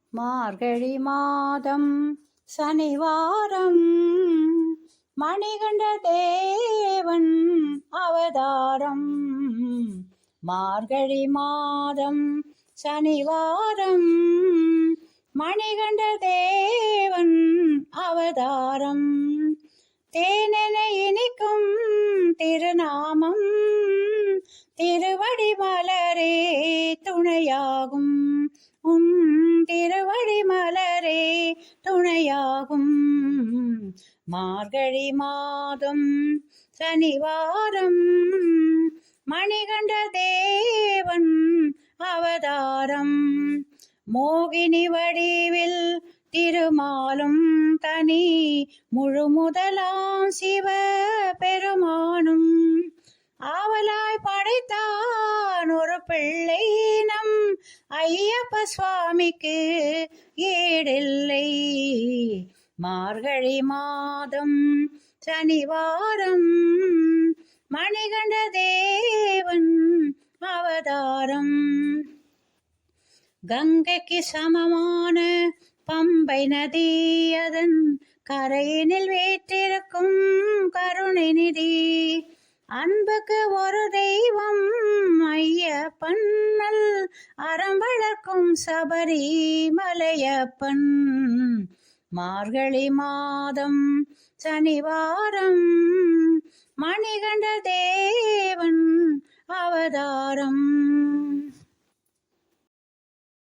மார்கழி மாதம் சனிவாரம் மணிகண்ட தேவன் அவதாரம். மார்கழி மாதம் சனிவாரம் மணிகண்ட தேவன் அவதாரம். தேனென இனிக்கும் திருநாமம் திருவடி மலரே துணையாகும். திருவடி மலரே துணையாகும். மார்கழி மாதம் சனிவாரம் மணிகண்ட தேவன் அவதாரம். மோகினி வடிவில் திருமாலும் தனி முழுமுதலாம் சிவ பெருமானும் ஆவலாய் படைத்தான் ஒரு பிள்ளை நம் ஐயப்ப சுவாமிக்கு ஈடில்லை. மார்கழி மாதம் சனிவாரம் மணிகண்ட தேவன் அவதாரம். கங்கைக்கு சமமான பம்பை நதி அதன் கரையினில் வீற்றிருக்கும் கருணை நிதி. அன்புக்கு ஒரு தெய்வம் ஐயப்பன் அறம் வளர்க்கும் சபரி மலையப்பன். மார்கழி மாதம் சனிவாரம் மணிகண்ட தேவன் அவதாரம்.